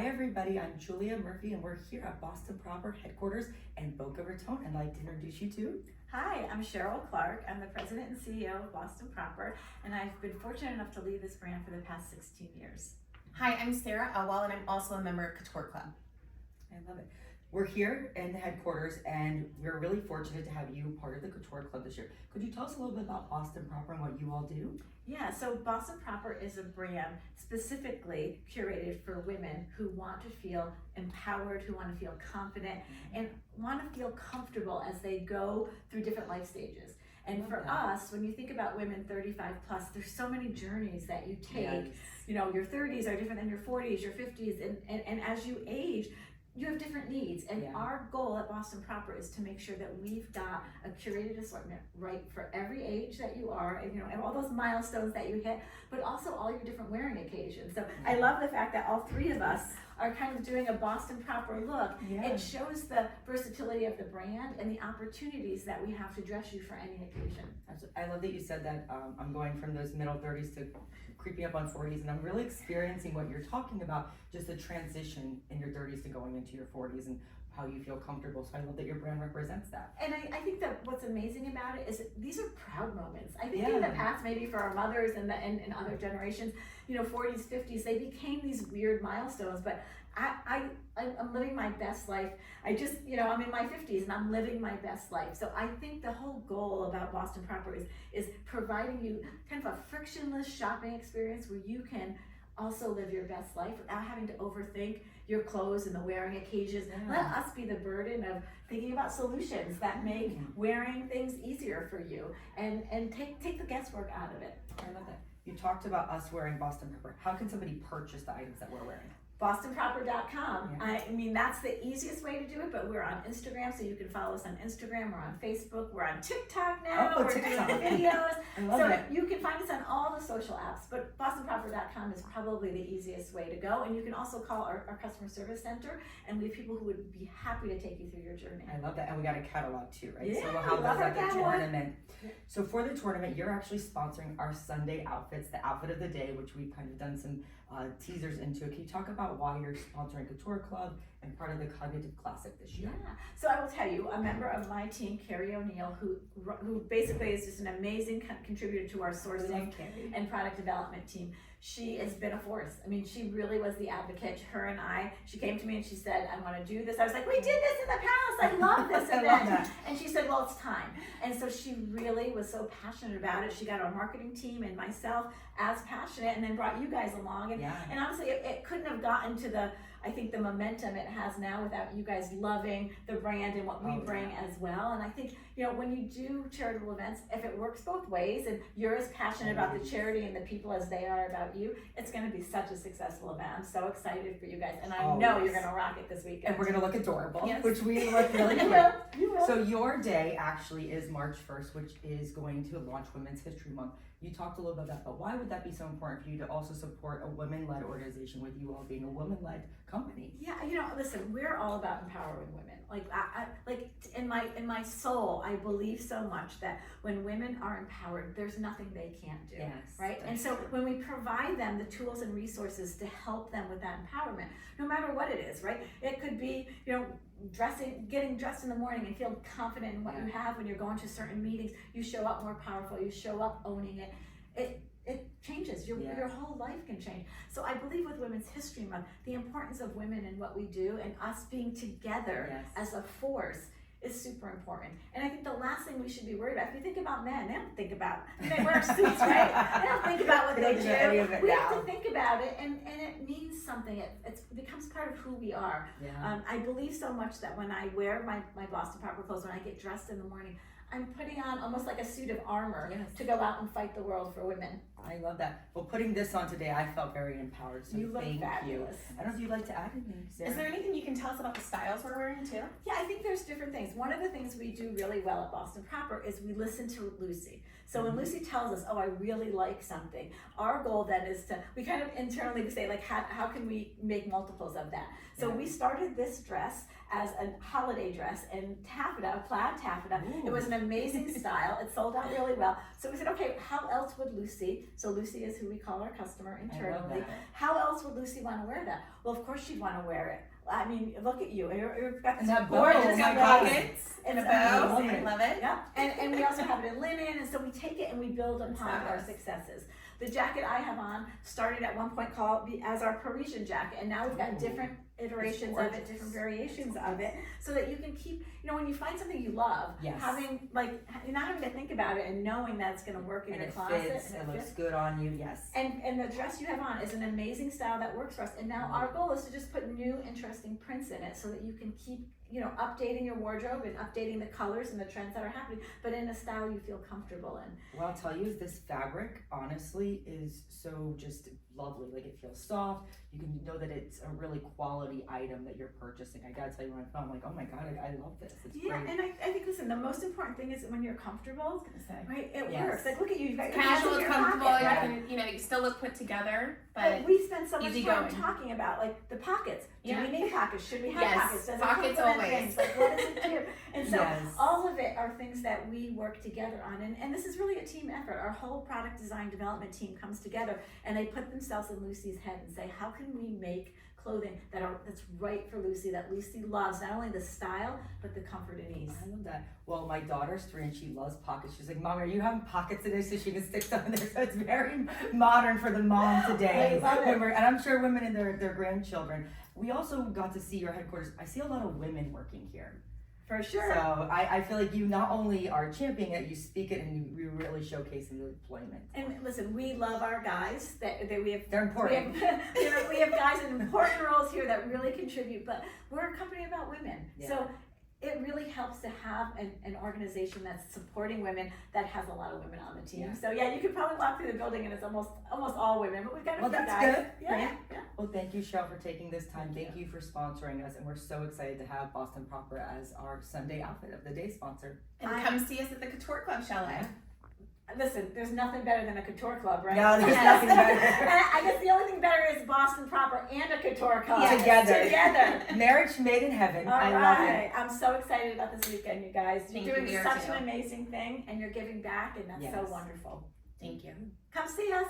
Hi everybody, I'm Julia Murphy and we're here at Boston Proper headquarters in Boca Raton. I'd like to introduce you to... Hi, I'm Sheryl Clarke. I'm the president and CEO of Boston Proper, and I've been fortunate enough to lead this brand for the past 16 years. Hi, I'm Sarah Elwell, and I'm also a member of CouTOURe Club. I love it. We're here in the headquarters and we're really fortunate to have you part of the CouTOURe Club this year. Could you tell us a little bit about Boston Proper and what you all do? Yeah, so Boston Proper is a brand specifically curated for women who want to feel empowered, who want to feel confident, and want to feel comfortable as they go through different life stages. And for us, when you think about women 35 plus, there's so many journeys that you take. Yes. You know, your 30s are different than your 40s, your 50s, and as you age, you have different needs, and our goal at Boston Proper is to make sure that we've got a curated assortment right for every age that you are, and and all those milestones that you hit, but also all your different wearing occasions. So I love the fact that all three of us are kind of doing a Boston Proper look. It shows the versatility of the brand and the opportunities that we have to dress you for any occasion. I love that you said that. I'm going from those middle 30s to creeping up on 40s, and I'm really experiencing what you're talking about, just the transition in your 30s to going into your 40s and how you feel comfortable. So I love that your brand represents that. And I think that what's amazing about it is these are proud moments. I think in the past, maybe for our mothers and other generations, 40s, 50s, they became these weird milestones, but I'm living my best life. I'm in my 50s and I'm living my best life. So I think the whole goal about Boston Proper is providing you kind of a frictionless shopping experience where you can also live your best life without having to overthink your clothes and the wearing occasions. Let us be the burden of thinking about solutions that make wearing things easier for you and take the guesswork out of it. I love that. You talked about us wearing Boston Proper. How can somebody purchase the items that we're wearing? BostonProper.com. I mean, that's the easiest way to do it, but we're on Instagram, so you can follow us on Instagram. We're on Facebook. We're on TikTok now. We're doing videos. You can find us on all the social apps, but BostonProper.com is probably the easiest way to go. And you can also call our customer service center, and we have people who would be happy to take you through your journey. I love that. And we got a catalog too, right? Yeah, so we'll have those at the tournament. So for the tournament, you're actually sponsoring our Sunday outfits, the outfit of the day, which we've kind of done some teasers into. Can you talk about why you're sponsoring CouTOURe Club and part of the Cognizant Classic this year? Yeah, so I will tell you, a member of my team, Carrie O'Neill, who basically is just an amazing contributor to our sourcing and product development team. She has been a force. I mean, she really was the advocate. She came to me and she said, I want to do this. I was like, we did this in the past. I love this event. And she said, well, it's time. And so she really was so passionate about it. She got our marketing team and myself as passionate, and then brought you guys along. And honestly, it couldn't have gotten to the momentum it has now without you guys loving the brand and what we bring as well. And I think, when you do charitable events, if it works both ways and you're as passionate about the charity and the people as they are about you, it's going to be such a successful event. I'm so excited for you guys, and I know you're going to rock it this weekend. And we're going to look adorable, which we look really cute. So your day actually is March 1st, which is going to launch Women's History Month. You talked a little bit about that, but why would that be so important for you to also support a women-led organization with you all being a women-led company? Yeah, listen, we're all about empowering women. Like in my soul, I believe so much that when women are empowered, there's nothing they can't do, right? And so when we provide them the tools and resources to help them with that empowerment, no matter what it is, right? It could be, getting dressed in the morning and feel confident in what you have when you're going to certain meetings. You show up more powerful. You show up owning it. It changes. Your whole life can change. So I believe with Women's History Month, the importance of women and what we do and us being together as a force is super important. And I think the last thing we should be worried about, if you think about men, they don't think about, they wear suits, right? They don't think about what they do. We have to think about it, and it means something. It becomes part of who we are. I believe so much that when I wear my Boston Proper clothes, when I get dressed in the morning, I'm putting on almost like a suit of armor to go out and fight the world for women. I love that. Well, putting this on today, I felt very empowered, so thank you. I don't know if you'd like to add anything, Sarah. Is there anything you can tell us about the styles we're wearing too? Yeah, I think there's different things. One of the things we do really well at Boston Proper is we listen to Lucy. So when Lucy tells us, oh, I really like something, our goal then is we kind of internally say, like, how can we make multiples of that? So we started this dress as a holiday dress in taffeta, plaid taffeta. It was an amazing style. It sold out really well. So we said, okay, how else would Lucy So Lucy is who we call our customer I love internally. that. How else would Lucy want to wear that? Well, of course she'd want to wear it. I mean, look at you. You've got And this that bow, gorgeous oh my lace. God. Pockets and a It's bow. amazing. I love it. Yeah, and we also have it in linen, and so we take it and we build upon our fabulous. successes. The jacket I have on started at one point called as our Parisian jacket, and now we've got Ooh. different iterations of it, different variations of it, so that you can keep, when you find something you love, Yes. having, you're not having to think about it and knowing that it's gonna work in And your it closet. fits, and it fits. looks good on you, yes. And the dress you have on is an amazing style that works for us. And now our goal is to just put new, interesting prints in it so that you can keep, updating your wardrobe and updating the colors and the trends that are happening, but in a style you feel comfortable in. What I'll tell you is this fabric, honestly, is so just lovely. Like, it feels soft. You can know that it's a really quality item that you're purchasing. I gotta tell you, when I found, I'm like, oh my God, I love this. It's Yeah, great. and I think, listen, the most important thing is that when you're comfortable, right, it Yes. works. Like, look at you, you've got your Casual, hands in your comfortable. pocket, yeah. right? You can, you still look put together, But but we spend so much easy time going. talking about the pockets. Do Yeah. we need pockets? Should we have Yes, pockets? Does pockets it complement always. things? Like, what does it do? And so Yes. all of it are things that we work together on, and this is really a team effort. Our whole product design development team comes together and they put themselves in Lucy's head and say, how can we make clothing that's right for Lucy, that Lucy loves, not only the style but the comfort and ease. I love that. Well, my daughter's 3 and she loves pockets. She's like, Mom, are you having pockets today so she can stick something there? So it's very modern for the mom today. I love it. And I'm sure women and their grandchildren. We also got to see your headquarters. I see a lot of women working here. For sure. So I feel like you not only are championing it, you speak it, and you really showcase the employment. And listen, we love our guys. That we have. They're important. We have guys in important roles here that really contribute. But we're a company about women, Yeah. so it really helps to have an organization that's supporting women that has a lot of women on the team. Yeah. So yeah, you could probably walk through the building and it's almost all women. But we've got a Well, few that's guys. good. Yeah, Great. yeah. Well, thank you, Sheryl, for taking this time. Thank Thank you for sponsoring us, and we're so excited to have Boston Proper as our Sunday outfit of the day sponsor. and come see us at the CouTOURE Club, Shelley. Listen, there's nothing better than a couture club, right? No, there's Yes. nothing better. And I guess the only thing better is Boston Proper and a couture club. Yes. Together. Marriage made in heaven. All I love right. I'm so excited about this weekend, you guys. Thank You're you, we doing are such too. an amazing thing, and you're giving back, and that's so Yes. wonderful. Thank you. Come see us.